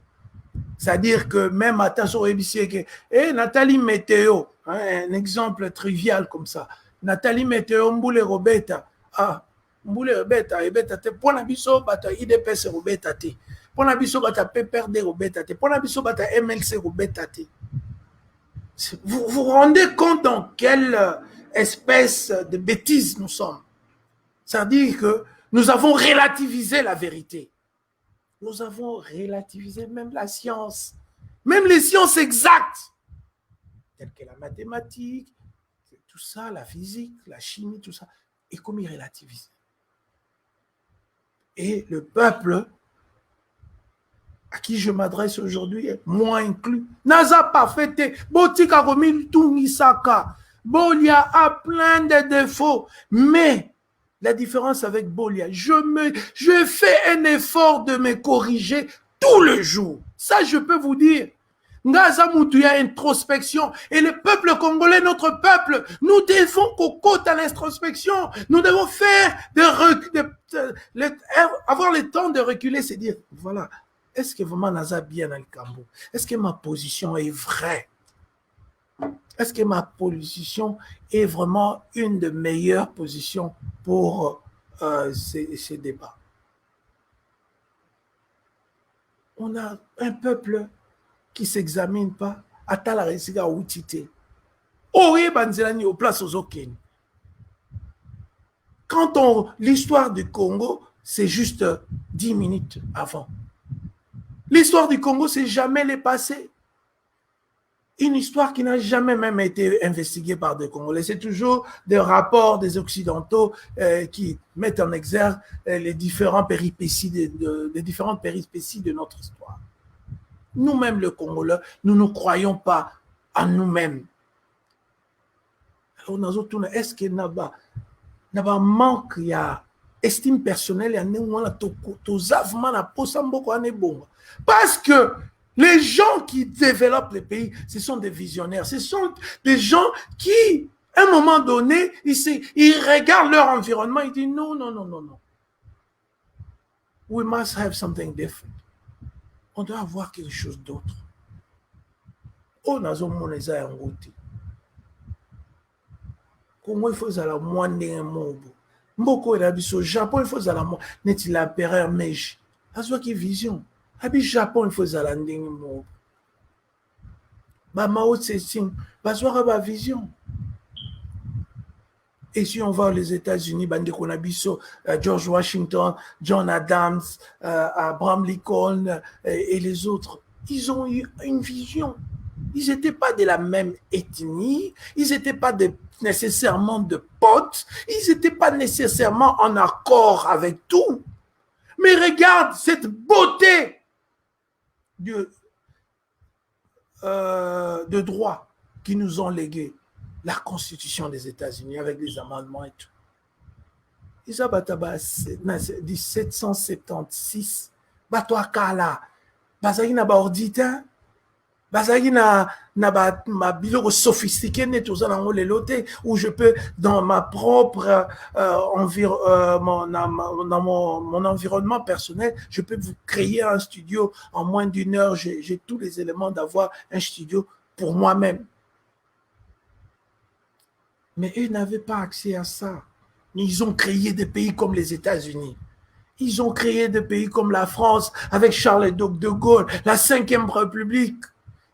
C'est-à-dire que même à Tasso Ebissé, Nathalie Météo, un exemple trivial comme ça. Nathalie Météo, Mboule Robeta. Mboule Robeta, te pona biso bata IDPS Robeta te. Pona biso bata PPRD Robeta te. Pona biso bata MLC Robeta te. Vous vous rendez compte dans quelle espèce de bêtise nous sommes? C'est-à-dire que nous avons relativisé la vérité. Nous avons relativisé même la science. Même les sciences exactes, telles que la mathématique, tout ça, la physique, la chimie, tout ça, est comme relativisé. Et le peuple à qui je m'adresse aujourd'hui, moi inclus, n'a pas fêté. Botika Romil Tungisaka. Bolia a plein de défauts. Mais la différence avec Bolia, je fais un effort de me corriger tous les jours. Ça, je peux vous dire. Ngaza Moutouya introspection. Et le peuple congolais, notre peuple, nous devons qu'on côte à l'introspection. Nous devons faire avoir le temps de reculer, c'est dire, voilà, est-ce que vraiment Naza bien dans le Cambo? Est-ce que ma position est vraie? Est-ce que ma position est vraiment une des meilleures positions pour ces débats? On a un peuple qui ne s'examine pas, ata la réussite à outité. Oye banzelani au place aux okènes. Quand l'histoire du Congo, c'est juste 10 minutes avant. L'histoire du Congo, c'est jamais le passé. Une histoire qui n'a jamais même été investiguée par des Congolais. C'est toujours des rapports des Occidentaux qui mettent en exergue les différentes péripéties de notre histoire. Nous-mêmes, les Congolais, nous ne croyons pas en nous-mêmes. Alors, est-ce qu'il y a un manque, il y a estime personnelle, il y a parce que les gens qui développent les pays, ce sont des visionnaires. Ce sont des gens qui, à un moment donné, ils regardent leur environnement, ils disent non, non, non, non, non. We must have something different. On doit avoir quelque chose d'autre. Oh, nazo moneza ya ngoti. Congo, il faut la moindre mobo. Mboko et biso Japon, il faut la moindre. N'est-il l'empereur Meiji? Azo qui vision. Abi Japon, il faut la ndenge mobo. Ba Mao Tse-tung, bazwaka ba vision. Et si on va aux États-Unis, George Washington, John Adams, Abraham Lincoln et les autres, ils ont eu une vision. Ils n'étaient pas de la même ethnie, ils n'étaient pas nécessairement de potes, ils n'étaient pas nécessairement en accord avec tout. Mais regarde cette beauté de droit qui nous ont légué. La Constitution des États-Unis avec les amendements et tout. Ils ont 1776, bato akala, bazaki na ba ordinateur, bazaki na biloko sophistiqué net aux alentours les lotés où je peux dans ma propre mon environnement personnel, je peux vous créer un studio en moins d'une heure. J'ai tous les éléments d'avoir un studio pour moi-même. Mais eux n'avaient pas accès à ça. Ils ont créé des pays comme les États-Unis. Ils ont créé des pays comme la France avec Charles de Gaulle, la 5e République.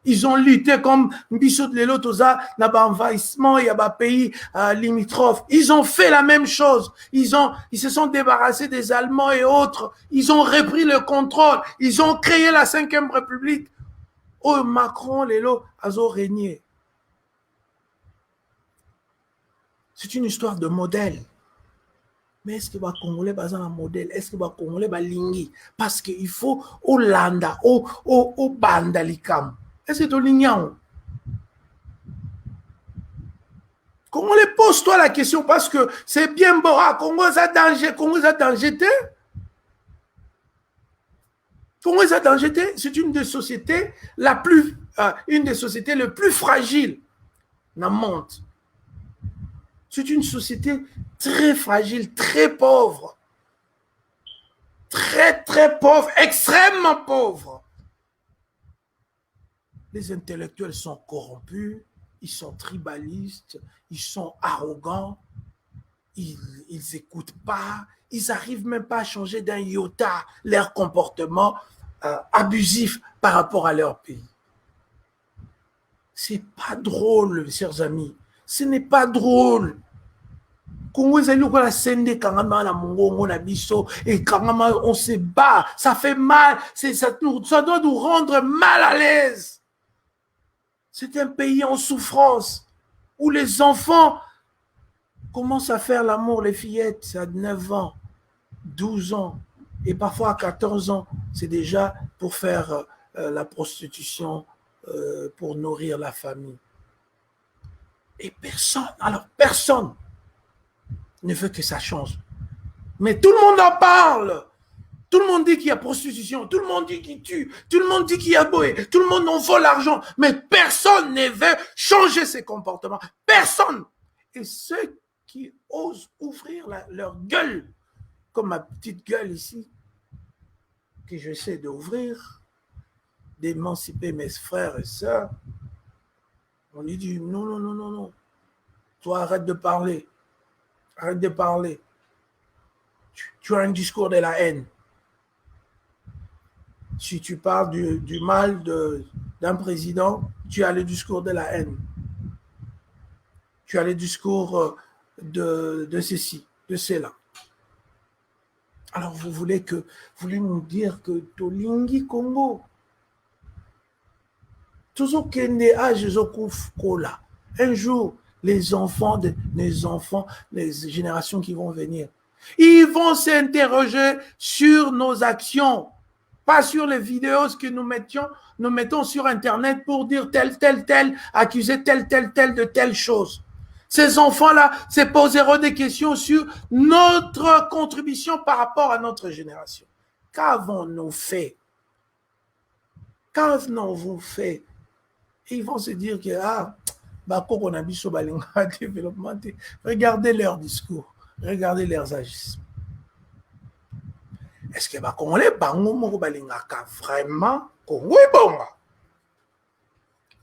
Ils ont lutté comme Bissot de l'Elotosa, l'envahissement, il y a des pays limitrophes. Ils ont fait la même chose. Ils se sont débarrassés des Allemands et autres. Ils ont repris le contrôle. Ils ont créé la 5e République. Oh, Macron, Lélo, Azo régné. C'est une histoire de modèle. Mais est-ce que les Congolais sont un modèle? Est-ce que les Congolais sont lingui? Parce qu'il faut au landa, au bandalikam. Est-ce que tu es lingnan? Congolais, pose-toi la question parce que c'est bien beau. Congo, ça danger. Congo, ça danger. Congo, ça danger. C'est une des sociétés une des sociétés les plus fragiles dans le monde. C'est une société très fragile, très pauvre. Très, très pauvre, extrêmement pauvre. Les intellectuels sont corrompus, ils sont tribalistes, ils sont arrogants, ils n'écoutent pas, ils n'arrivent même pas à changer d'un iota leur comportement abusif par rapport à leur pays. C'est pas drôle, chers amis. Ce n'est pas drôle. Congo la sende kangama na mongongo na biso et kangama on se bat, ça fait mal, ça doit nous rendre mal à l'aise. C'est un pays en souffrance où les enfants commencent à faire l'amour, les fillettes à 9 ans, 12 ans et parfois à 14 ans, c'est déjà pour faire la prostitution pour nourrir la famille. Et personne ne veut que ça change. Mais tout le monde en parle. Tout le monde dit qu'il y a prostitution. Tout le monde dit qu'il tue. Tout le monde dit qu'il y a boé. Tout le monde en vole l'argent. Mais personne ne veut changer ses comportements. Personne. Et ceux qui osent ouvrir leur gueule, comme ma petite gueule ici, que j'essaie d'ouvrir, d'émanciper mes frères et sœurs, on lui dit non, non, non, non, non. Toi, arrête de parler. Arrête de parler. Tu as un discours de la haine. Si tu parles du mal d'un président, tu as le discours de la haine. Tu as le discours de ceci, de cela. Alors vous voulez nous dire que Tolingi Congo, toujours qu'il y a là. Un jour, les enfants, les générations qui vont venir, ils vont s'interroger sur nos actions, pas sur les vidéos que nous mettons sur Internet pour dire tel, accuser tel de telle chose. Ces enfants-là se poseront des questions sur notre contribution par rapport à notre génération. Qu'avons-nous fait? Qu'avons-nous fait? Et ils vont se dire que, regardez leur discours, regardez leurs agissements. Est-ce que vraiment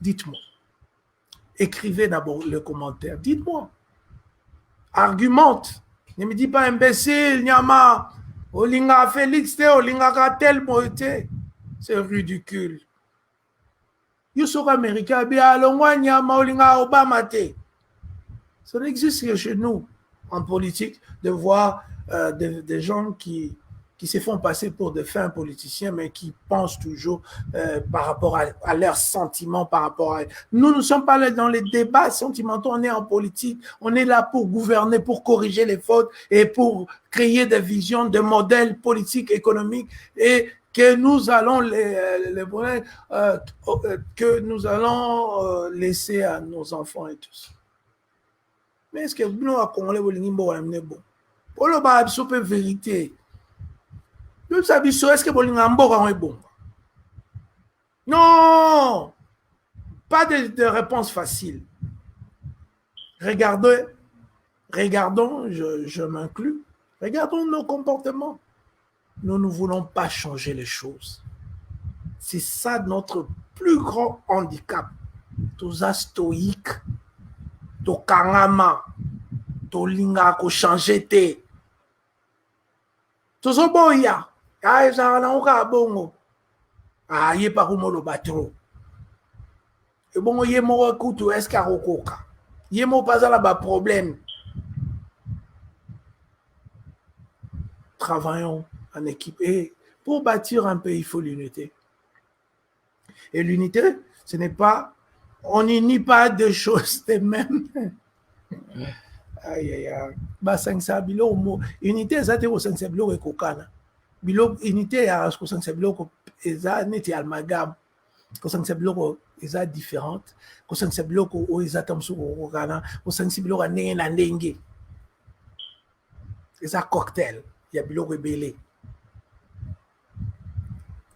dites-moi. Écrivez d'abord le commentaire. Dites-moi. Argumente. Ne me dis pas imbécile, Nyama. Olinga Félix, Olinga tel moïté. C'est ridicule. Youssou américain, bien Longwa Nyama, Olinga Obama te. Ça n'existe que chez nous, en politique, de voir des gens qui se font passer pour de fins politiciens, mais qui pensent toujours par rapport à leurs sentiments, par rapport à... Nous ne sommes pas là dans les débats sentimentaux, on est en politique, on est là pour gouverner, pour corriger les fautes et pour créer des visions, des modèles politiques, économiques, et que nous allons laisser à nos enfants et tout ça. Mais est-ce que nous, à Congolais, vous amener bon? Pour le bas, c'est une vérité. Nous savons, est-ce que vous est bon? Non! Pas de réponse facile. Regardons, je m'inclus, regardons nos comportements. Nous ne voulons pas changer les choses. C'est ça notre plus grand handicap. Tous stoïques, to kangama, to linga ko changer te. To so boya, ay za na uka bongo. Ah ye pa ko lo batro. E bongo ye mo kutu escarococa. Ye mo pas là ba problème. Travaillons en équipe. Et pour bâtir un pays, il faut l'unité. Et l'unité, ce n'est pas, on n'unit pas deux choses les mêmes. Aïe, aïe, aïe. Bah, unité, ça, c'est au sens de kokana. Unité, au sens de ça, n'est amalgame. Au sens de ça, différente. Au sens de ça, tamsu kokana. Au sens de n'est na ndenge. Et ça, cocktail. Il y a bilo rebellé.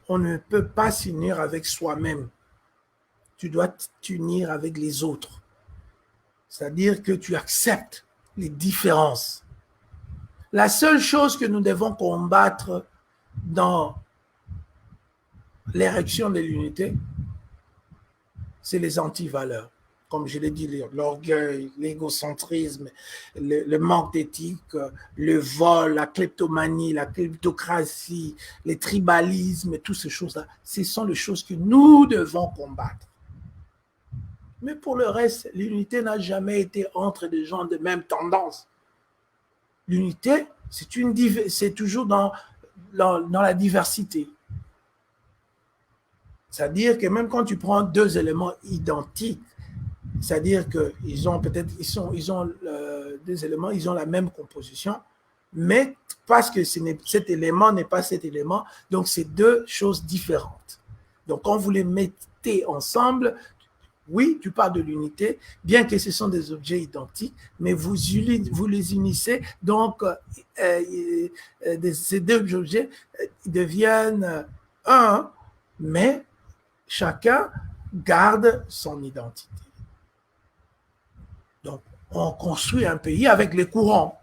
On ne peut pas s'unir avec soi-même. Tu dois t'unir avec les autres. C'est-à-dire que tu acceptes les différences. La seule chose que nous devons combattre dans l'érection de l'unité, c'est les antivaleurs. Comme je l'ai dit, l'orgueil, l'égocentrisme, le manque d'éthique, le vol, la kleptomanie, la kleptocratie, les tribalismes, toutes ces choses-là, ce sont les choses que nous devons combattre. Mais pour le reste, l'unité n'a jamais été entre des gens de même tendance. L'unité, c'est toujours dans la diversité. C'est-à-dire que même quand tu prends deux éléments identiques, c'est-à-dire qu'ils ont peut-être, deux éléments, ils ont la même composition, mais parce que cet élément n'est pas cet élément, donc c'est deux choses différentes. Donc quand vous les mettez ensemble, oui, tu parles de l'unité, bien que ce sont des objets identiques, mais vous les unissez, donc ces deux objets deviennent un, mais chacun garde son identité. Donc, on construit un pays avec les courants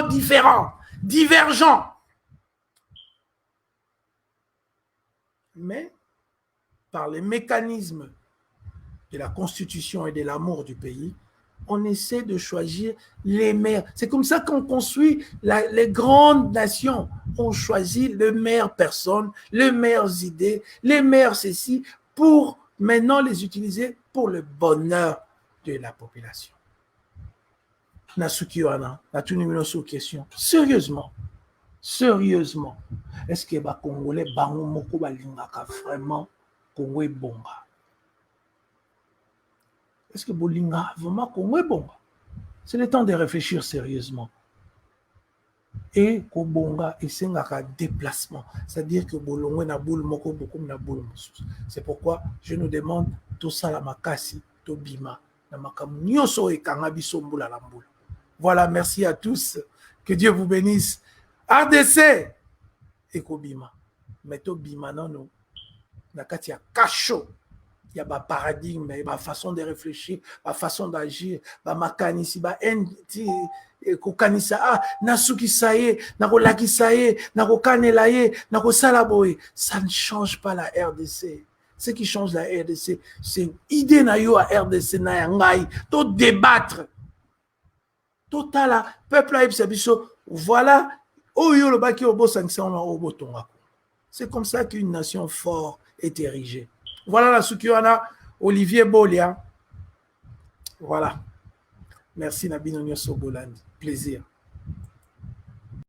différents, divergents. Mais, par les mécanismes de la constitution et de l'amour du pays, on essaie de choisir les meilleurs. C'est comme ça qu'on construit les grandes nations. On choisit les meilleures personnes, les meilleures idées, les meilleurs ceci, pour maintenant les utiliser pour le bonheur de la population. Nasuki wana, na tout numéro sous question. Sérieusement, est-ce que les Congolais bango moko balingaka vraiment Congo est bonga? Est-ce que bolinga vraiment Congo est bonga? C'est le temps de réfléchir sérieusement. Et Kobonga et Sengaka déplacement. C'est-à-dire que Bolongwe na boule moko beaucoup na boule. C'est pourquoi je nous demande tout ça la makasi, to bima, na makamu nyoso e kangabiso mbula la mboula. Voilà, merci à tous. Que Dieu vous bénisse. RDC et Kobima. Mais to bima non non. Na kati ya kacho. Il y a un paradigme, une façon de réfléchir, une façon d'agir, un makanisi, kokanisa nasuki saye, nakolaki saye, nakokane nakosalaboye. Ça ne change pas la RDC. Ce qui change la RDC, c'est l'idée na yo à RDC na yangai, to débattre. Total peuple a biso, voilà, oyo le baki obo sanction na obo tonga. C'est comme ça qu'une nation forte est érigée. Voilà la Sukiwana, Olivier Bolia. Voilà. Merci Nabino Nyoso Bolandi. Plaisir.